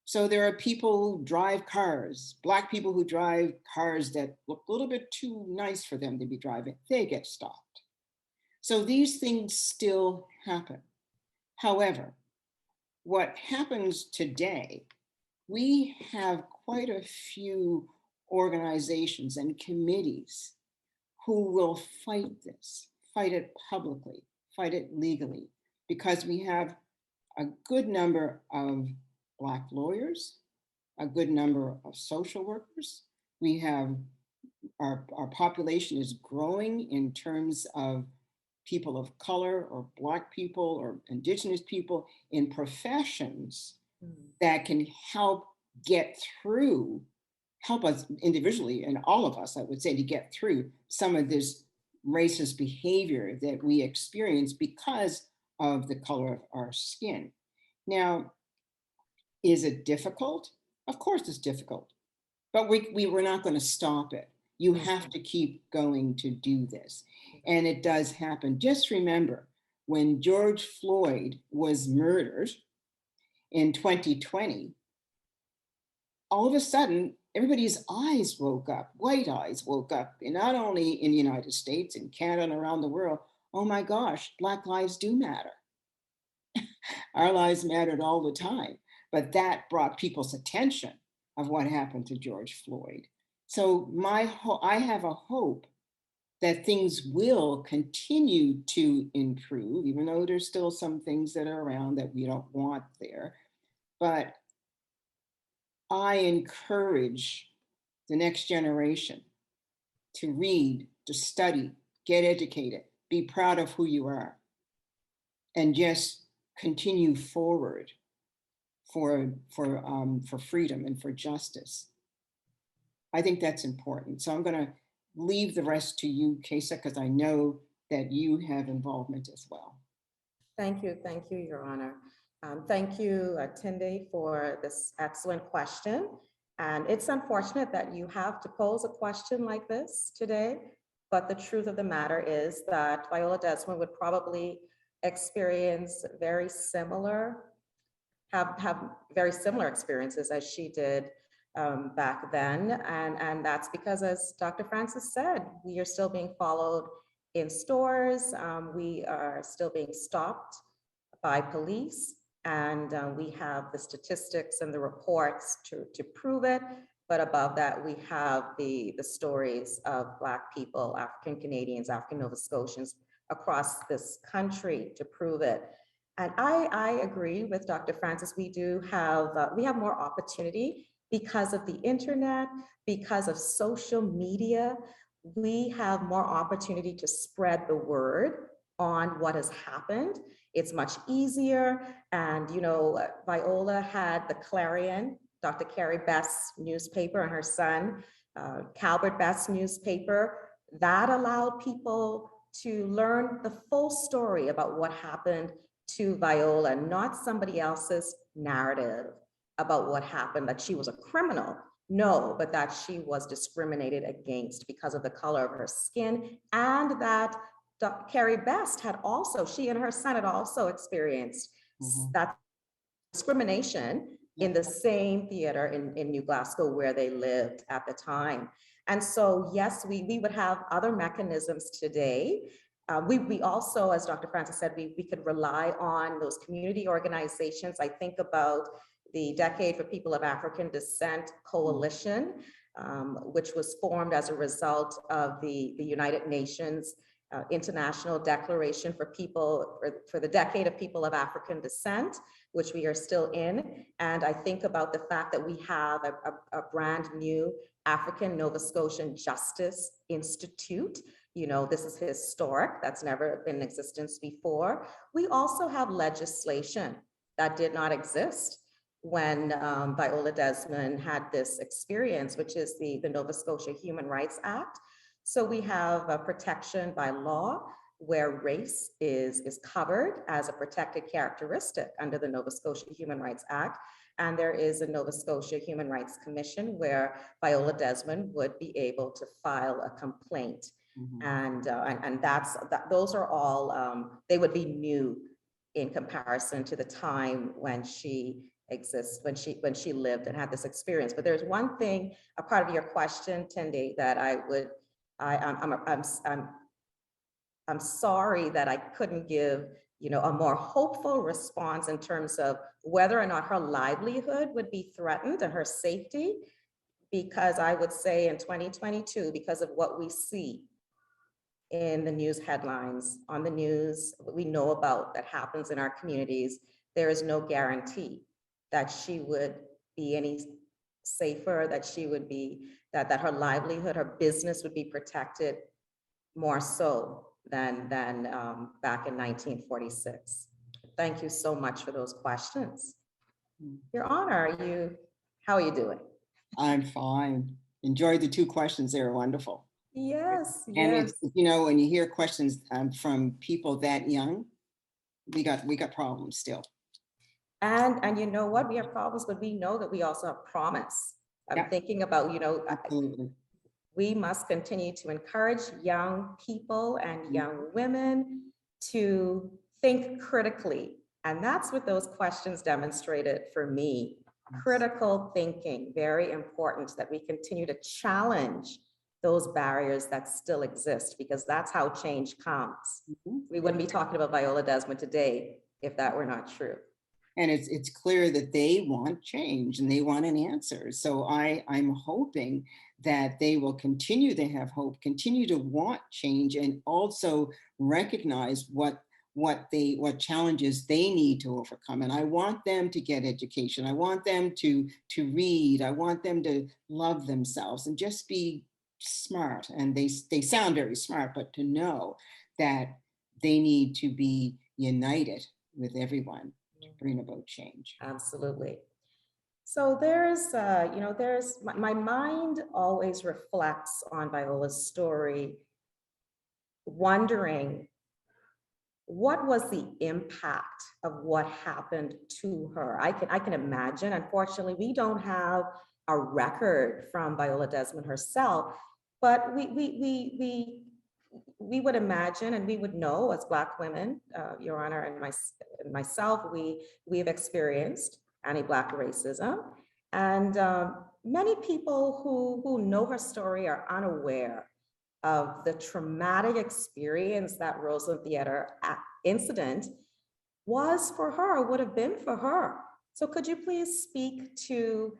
So there are people who drive cars, Black people who drive cars that look a little bit too nice for them to be driving. They get stopped. So these things still happen. However, what happens today, we have quite a few organizations and committees who will fight this, fight it publicly, fight it legally, because we have a good number of Black lawyers, a good number of social workers. We have, our population is growing in terms of people of color or Black people or Indigenous people in professions that can help get through help us individually, and all of us, I would say, to get through some of this racist behavior that we experience because of the color of our skin. Now, is it difficult? Of course it's difficult, but we were not going to stop it. You have to keep going to do this. And it does happen. Just remember, when George Floyd was murdered in 2020, all of a sudden, everybody's eyes woke up, white eyes woke up, and not only in the United States, in Canada, and around the world. Oh my gosh, Black lives do matter. Our lives mattered all the time, but that brought people's attention of what happened to George Floyd. So I have a hope that things will continue to improve, even though there's still some things that are around that we don't want there. But I encourage the next generation to read, to study, get educated, be proud of who you are, and just continue forward for freedom and for justice. I think that's important. So I'm going to leave the rest to you, Késa, because I know that you have involvement as well. Thank you, Your Honor. Thank you, Tunde, for this excellent question. And it's unfortunate that you have to pose a question like this today, but the truth of the matter is that Viola Desmond would probably experience very similar, have very similar experiences as she did back then. And that's because, as Dr. Francis said, we are still being followed in stores. We are still being stopped by police. And we have the statistics and the reports to prove it. But above that, we have the stories of Black people, African Canadians, African Nova Scotians across this country to prove it. And I agree with Dr. Francis. We have more opportunity because of the internet, because of social media. We have more opportunity to spread the word on what has happened. It's much easier. And, you know, Viola had the Clarion, Dr. Carrie Best's newspaper, and her son, Calvert Best's newspaper. That allowed people to learn the full story about what happened to Viola, not somebody else's narrative about what happened, that she was a criminal. No, but that she was discriminated against because of the color of her skin, and that Carrie Best had also, she and her son had also experienced that discrimination in the same theater in New Glasgow where they lived at the time. And so, yes, we would have other mechanisms today. We also, as Dr. Francis said, we could rely on those community organizations. I think about the Decade for People of African Descent Coalition, which was formed as a result of the United Nations International Declaration for the Decade of People of African Descent, which we are still in. And I think about the fact that we have a brand new African Nova Scotian Justice Institute. You know, this is historic. That's never been in existence before. We also have legislation that did not exist when Viola Desmond had this experience, which is the Nova Scotia Human Rights Act. So we have a protection by law where race is covered as a protected characteristic under the Nova Scotia Human Rights Act. And there is a Nova Scotia Human Rights Commission where Viola Desmond would be able to file a complaint. And those are all, they would be new in comparison to the time when she when she lived and had this experience. But there's one thing, a part of your question, Tunde, that I'm sorry that I couldn't give, you know, a more hopeful response in terms of whether or not her livelihood would be threatened and her safety, because I would say in 2022, because of what we see in the news headlines, on the news, what we know about that happens in our communities, there is no guarantee that she would be any safer, that she would be, that her livelihood, her business would be protected more so than back in 1946. Thank you so much for those questions. Your Honor, how are you doing? I'm fine. Enjoyed the two questions. They were wonderful. Yes, And yes. it's, you know, when you hear questions from people that young, we got problems still. And you know what? We have problems, but we know that we also have promise. I'm Yeah. thinking about, you know, Absolutely. we must continue to encourage young people and young women to think critically. And that's what those questions demonstrated for me. Critical thinking, very important that we continue to challenge those barriers that still exist, because that's how change comes. We wouldn't be talking about Viola Desmond today if that were not true. And it's clear that they want change and they want an answer. So I'm hoping that they will continue to have hope, continue to want change, and also recognize what challenges they need to overcome. And I want them to get education. I want them to read. I want them to love themselves and just be smart. And they sound very smart, but to know that they need to be united with everyone to bring about change. Absolutely. So there's, you know, my mind always reflects on Viola's story, wondering what was the impact of what happened to her. I can imagine. Unfortunately, we don't have a record from Viola Desmond herself, but we would imagine and we would know as Black women, Your Honor, and myself, we have experienced anti-Black racism. And many people who know her story are unaware of the traumatic experience that Roseland Theater incident was for her, would have been for her. So could you please speak to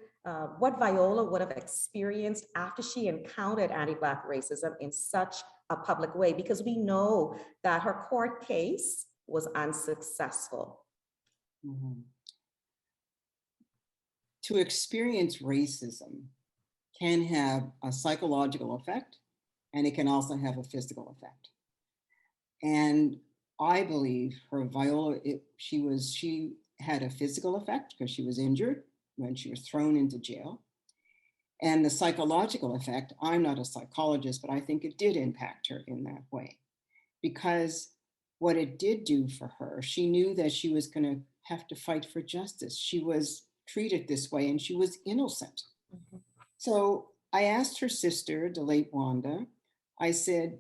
what Viola would have experienced after she encountered anti-Black racism in such a public way? Because we know that her court case was unsuccessful. Mm-hmm. To experience racism can have a psychological effect, and it can also have a physical effect. And I believe for Viola, she had a physical effect because she was injured when she was thrown into jail. And the psychological effect, I'm not a psychologist, but I think it did impact her in that way. Because what it did do for her, she knew that she was going to have to fight for justice. She was treated this way and she was innocent. Mm-hmm. So I asked her sister, the late Wanda, I said,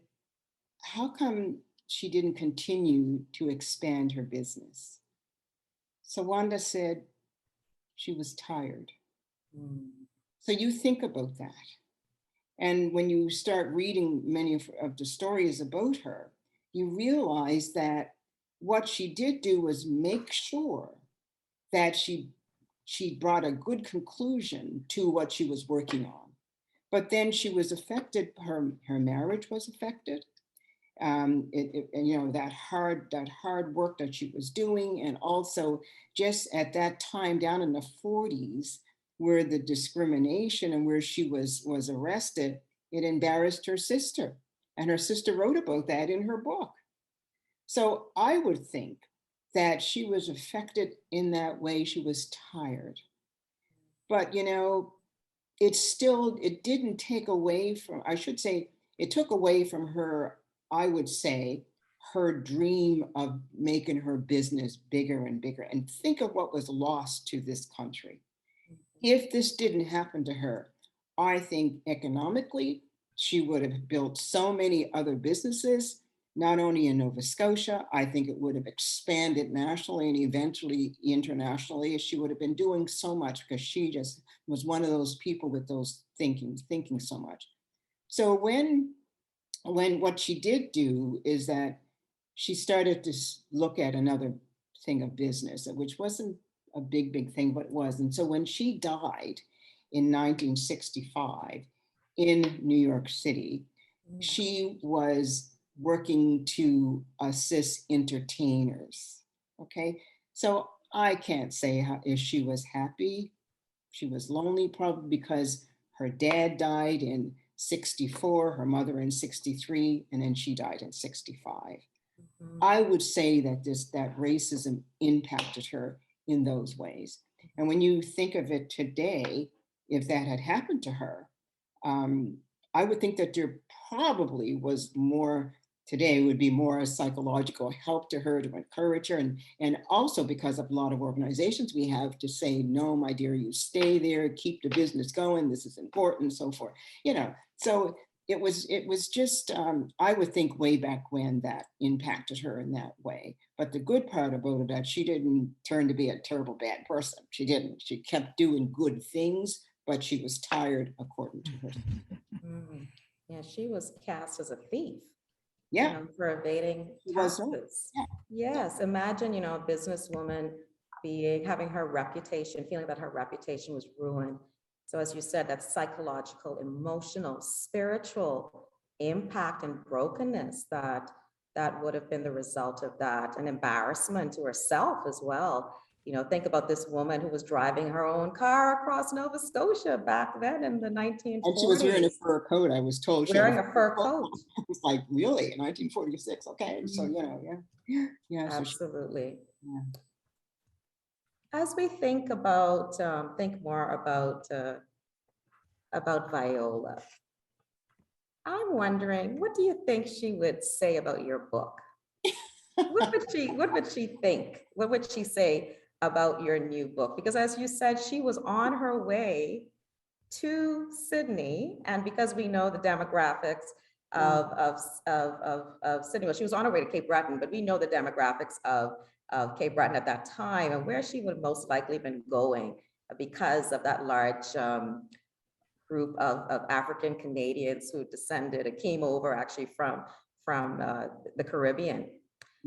how come she didn't continue to expand her business? So Wanda said she was tired. Mm. So you think about that. And when you start reading many of the stories about her, you realize that what she did do was make sure that she brought a good conclusion to what she was working on. But then she was affected, her marriage was affected. You know, that hard work that she was doing, and also just at that time down in the 40s, where the discrimination and where she was arrested, it embarrassed her sister, and her sister wrote about that in her book. So I would think that she was affected in that way. She was tired, but you know, it didn't take away from, I should say, it took away from her, I would say, her dream of making her business bigger and bigger. And think of what was lost to this country. If this didn't happen to her, I think economically, she would have built so many other businesses, not only in Nova Scotia. I think it would have expanded nationally and eventually internationally. She would have been doing so much because she just was one of those people with those thinking so much. So when what she did do is that she started to look at another thing of business, which wasn't a big thing, but it was. And so when she died in 1965 in New York City, she was working to assist entertainers. Okay, so I can't say if she was happy. She was lonely, probably because her dad died in 64, her mother in 63, and then she died in 65. Mm-hmm. I would say that that racism impacted her in those ways. And when you think of it today, if that had happened to her, I would think that there probably was more today would be more psychological help to her, to encourage her, and also because of a lot of organizations we have to say, no, my dear, you stay there, keep the business going, this is important, so forth. So it was just, I would think way back when that impacted her in that way. But the good part about it, that she didn't turn to be a terrible bad person. She didn't. She kept doing good things, but she was tired, according to her. Yeah, she was cast as a thief. Yeah, For evading she was. taxes. Yeah. Yes, imagine, a businesswoman having her reputation, feeling that her reputation was ruined. So as you said, that psychological, emotional, spiritual impact and brokenness that would have been the result of that, an embarrassment to herself as well. Think about this woman who was driving her own car across Nova Scotia back then in the 1940s. And she was wearing a fur coat, I was told. Wearing a fur coat. I was like, really? In 1946? Okay, so, yeah. Absolutely. So yeah. As we think more about Viola, I'm wondering, what do you think she would say about your book? What would she think? What would she say about your new book? Because as you said, she was on her way to Sydney, and because we know the demographics of Sydney, well, she was on her way to Cape Breton, but we know the demographics of Cape Breton at that time and where she would most likely been going because of that large group of African Canadians who came over actually from the Caribbean.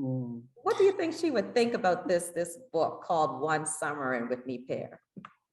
What do you think she would think about this book called One Summer in Whitney Pier?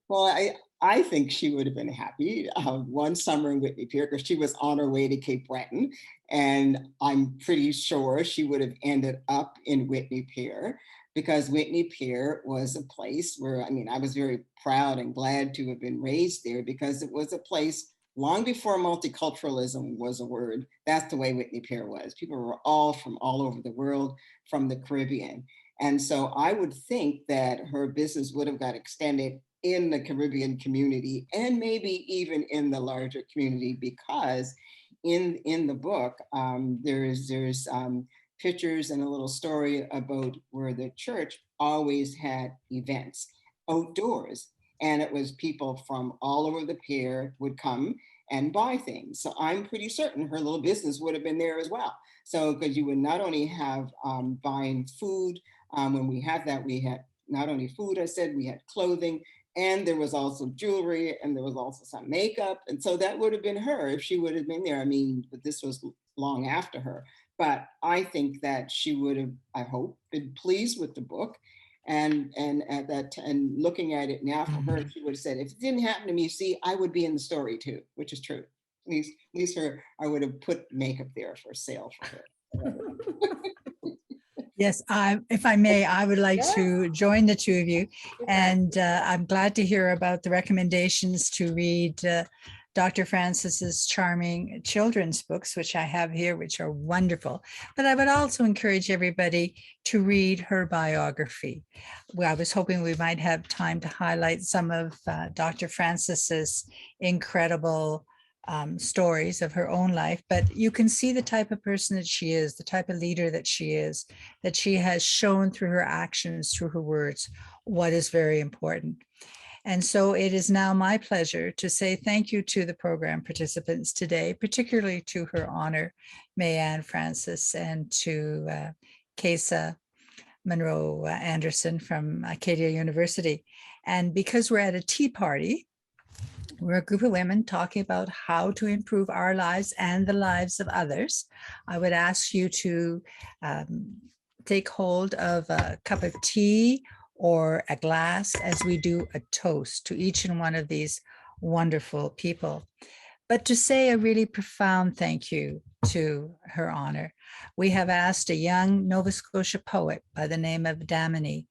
Well, I think she would have been happy one summer in Whitney Pier, because she was on her way to Cape Breton, and I'm pretty sure she would have ended up in Whitney Pier, because Whitney Pier was a place where, I was very proud and glad to have been raised there, because it was a place long before multiculturalism was a word. That's the way Whitney Pier was. People were all from all over the world, from the Caribbean. And so I would think that her business would have got extended in the Caribbean community, and maybe even in the larger community, because in the book, there's pictures and a little story about where the church always had events outdoors. And it was people from all over the pier would come and buy things. So I'm pretty certain her little business would have been there as well. So, because you would not only have buying food, when we have that, we had not only food, I said, we had clothing, and there was also jewelry, and there was also some makeup. And so that would have been her if she would have been there. But this was long after her. But I think that she would have, I hope, been pleased with the book. And at that, and looking at it now for her, she would have said, if it didn't happen to me, see, I would be in the story too, which is true. At least I would have put makeup there for sale for her. Yes, if I may, I would like to join the two of you. And I'm glad to hear about the recommendations to read Dr. Francis's charming children's books, which I have here, which are wonderful. But I would also encourage everybody to read her biography. Well, I was hoping we might have time to highlight some of Dr. Francis's incredible stories of her own life, but you can see the type of person that she is, the type of leader that she is, that she has shown through her actions, through her words, what is very important. And so it is now my pleasure to say thank you to the program participants today, particularly to Her Honor, Mayann Francis, and to Késa Munroe Anderson from Acadia University. And because we're at a tea party, we're a group of women talking about how to improve our lives and the lives of others. I would ask you to take hold of a cup of tea or a glass as we do a toast to each and one of these wonderful people. But to say a really profound thank you to Her Honor, we have asked a young Nova Scotia poet by the name of Damini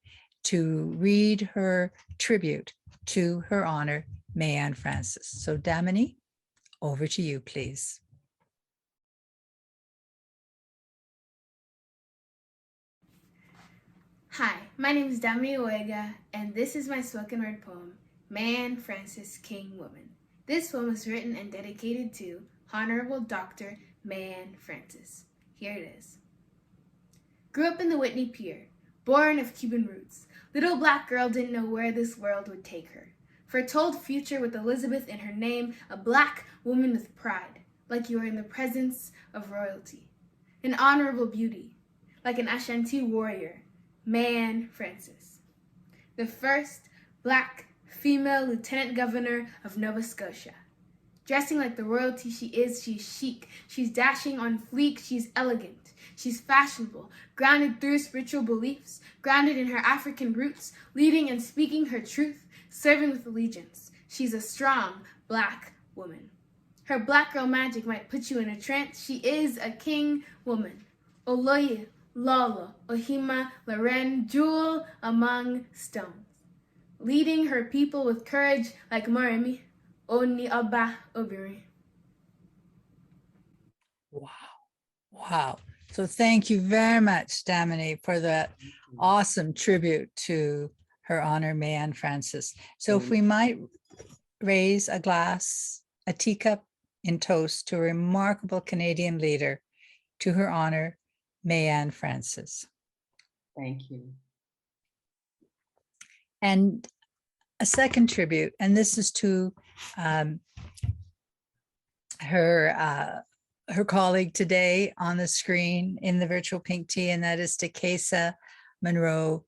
to read her tribute to Her Honor, Mayann Francis. So Damini, over to you, please. Hi, my name is Damini Oega, and this is my spoken word poem, Mayann Francis King Woman. This poem was written and dedicated to Honorable Dr. Mayann Francis. Here it is. Grew up in the Whitney Pier, born of Cuban roots. Little black girl didn't know where this world would take her. Foretold future with Elizabeth in her name, a black woman with pride, like you are in the presence of royalty. An honorable beauty, like an Ashanti warrior, Mayann Francis. The first black female lieutenant governor of Nova Scotia. Dressing like the royalty she's chic, she's dashing on fleek, she's elegant, she's fashionable, grounded through spiritual beliefs, grounded in her African roots, leading and speaking her truth, serving with allegiance. She's a strong black woman. Her black girl magic might put you in a trance. She is a king woman. Oloye, Lolo, Ohima, Loren, jewel among stones. Leading her people with courage like Moremi, Oni Oba Obiri. Wow. Wow. So thank you very much, Damini, for that awesome tribute to Her Honor Mayann Francis. So if we might raise a glass, a teacup in toast to a remarkable Canadian leader, to Her Honor Mayann Francis. Thank you. And a second tribute, and this is to her colleague today on the screen in the virtual pink tea, and that is to Késa Munroe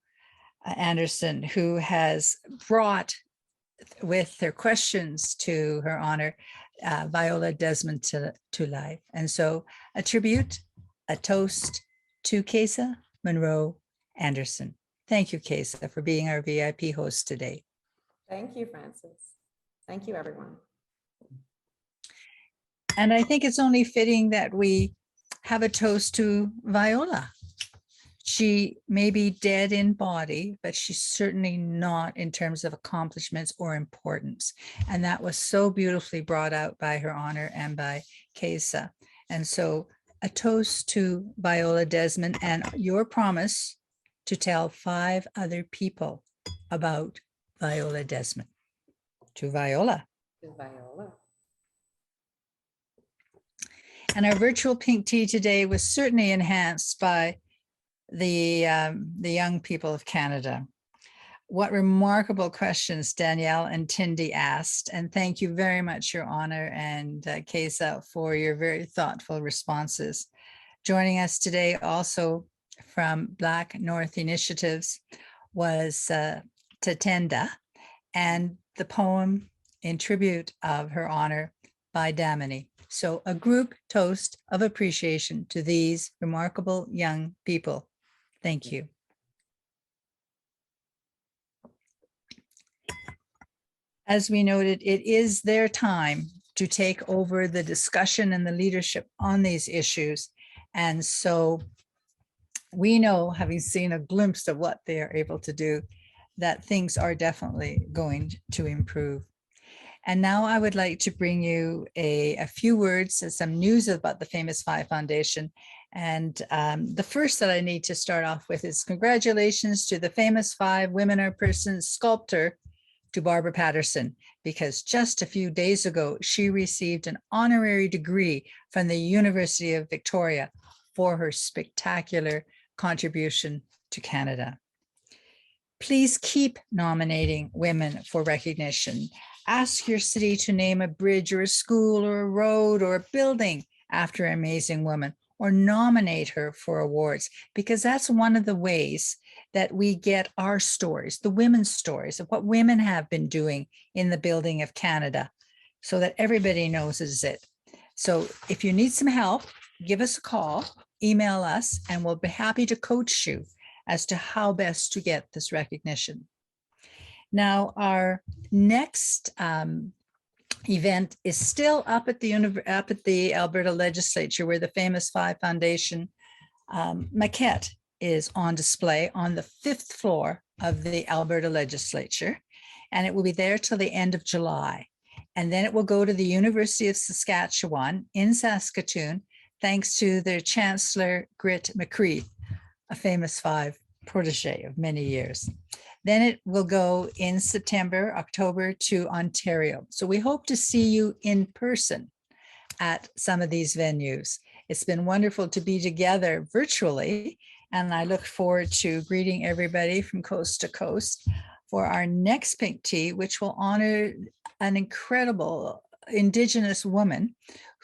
Anderson, who has brought with their questions to Her Honor Viola Desmond to life. And so a tribute, a toast to Késa Munroe Anderson. Thank you, Késa, for being our VIP host today. Thank you, Francis. Thank you, everyone. And I think it's only fitting that we have a toast to Viola. She may be dead in body, but she's certainly not in terms of accomplishments or importance. And that was so beautifully brought out by Her Honor and by Késa. And so a toast to Viola Desmond and your promise to tell 5 other people about Viola Desmond. To Viola. To Viola. And our virtual pink tea today was certainly enhanced by the young people of Canada. What remarkable questions Danielle and Tindy asked. And thank you very much, Your Honor and Késa, for your very thoughtful responses. Joining us today also from Black North Initiatives was Tatenda, and the poem in tribute of Her Honor by Damini. So a group toast of appreciation to these remarkable young people. Thank you. As we noted, it is their time to take over the discussion and the leadership on these issues. And so we know, having seen a glimpse of what they are able to do, that things are definitely going to improve. And now I would like to bring you a few words and some news about the Famous Five Foundation. And the first that I need to start off with is congratulations to the Famous Five Women Are Persons sculptor, to Barbara Patterson, because just a few days ago, she received an honorary degree from the University of Victoria for her spectacular contribution to Canada. Please keep nominating women for recognition. Ask your city to name a bridge or a school or a road or a building after an amazing woman, or nominate her for awards, because that's one of the ways that we get our stories, the women's stories of what women have been doing in the building of Canada, so that everybody knows is it. So if you need some help, give us a call, email us, and we'll be happy to coach you as to how best to get this recognition. Now, our next event is still up at the Alberta Legislature, where the Famous Five Foundation maquette is on display on the 5th floor of the Alberta Legislature, and it will be there till the end of July. And then it will go to the University of Saskatchewan in Saskatoon, thanks to their Chancellor Grit McCreath, a Famous Five protege of many years. Then it will go in September, October to Ontario. So we hope to see you in person at some of these venues. It's been wonderful to be together virtually, and I look forward to greeting everybody from coast to coast for our next Pink Tea, which will honor an incredible Indigenous woman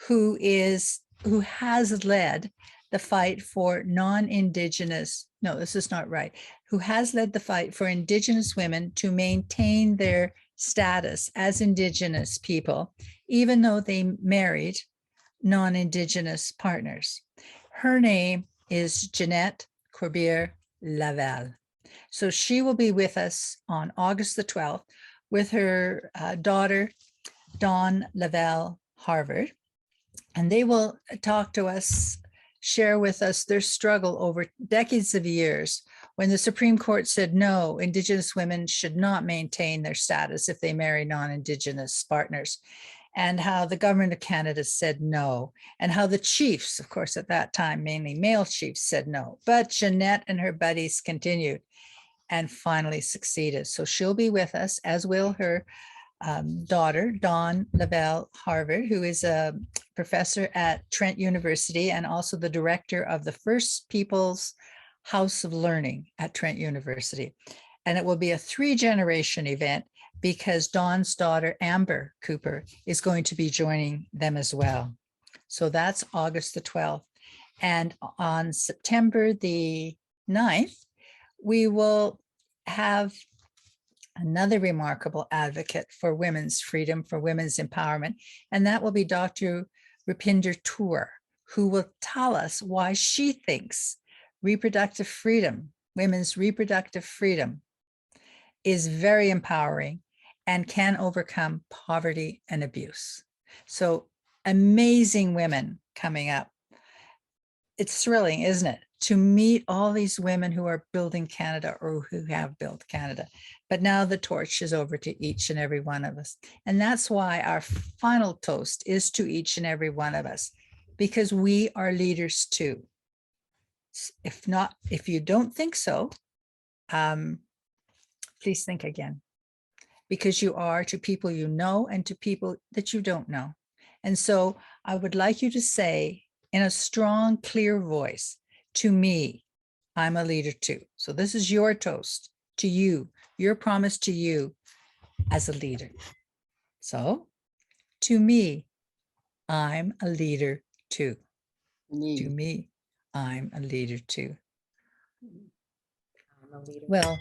who has led the fight for non-Indigenous, no, this is not right, who has led the fight for Indigenous women to maintain their status as Indigenous people, even though they married non-Indigenous partners. Her name is Jeanette Corbière-Laval. So she will be with us on August the 12th with her daughter, Dawn Laval Harvard, and they will talk to us, share with us their struggle over decades of years when the Supreme Court said no, Indigenous women should not maintain their status if they marry non-Indigenous partners, and how the government of Canada said no, and how the chiefs, of course, at that time, mainly male chiefs, said no. But Jeanette and her buddies continued and finally succeeded. So she'll be with us, as will her daughter, Dawn Laval Harvard, who is a professor at Trent University and also the director of the First People's House of Learning at Trent University. And it will be a 3-generation event because Dawn's daughter, Amber Cooper, is going to be joining them as well. So that's August the 12th. And on September the 9th, we will have another remarkable advocate for women's freedom, for women's empowerment, and that will be Dr. Rupinder Tour, who will tell us why she thinks reproductive freedom, women's reproductive freedom, is very empowering and can overcome poverty and abuse. So amazing women coming up. It's thrilling, isn't it, to meet all these women who are building Canada or who have built Canada. But now the torch is over to each and every one of us. And that's why our final toast is to each and every one of us, because we are leaders too. If you don't think so, please think again, because you are to people you know and to people that you don't know. And so I would like you to say in a strong, clear voice, to me, I'm a leader too. So this is your toast to you, your promise to you as a leader. So to me, I'm a leader too. To me, I'm a leader too. I'm a leader. Well,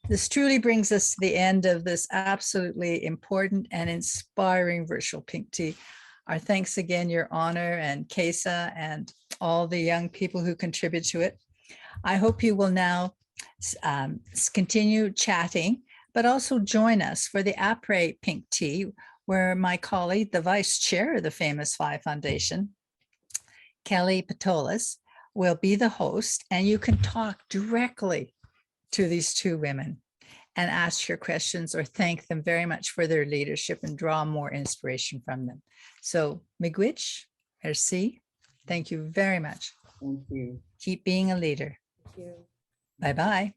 this truly brings us to the end of this absolutely important and inspiring virtual Pink Tea. Our thanks again, Your Honor, and Késa, and all the young people who contribute to it. I hope you will now continue chatting, but also join us for the après Pink Tea, where my colleague, the vice chair of the Famous Five Foundation, Kelly Patolis, will be the host, and you can talk directly to these two women and ask your questions or thank them very much for their leadership and draw more inspiration from them. So, miigwech, merci. Thank you very much. Thank you. Keep being a leader. Thank you. Bye-bye.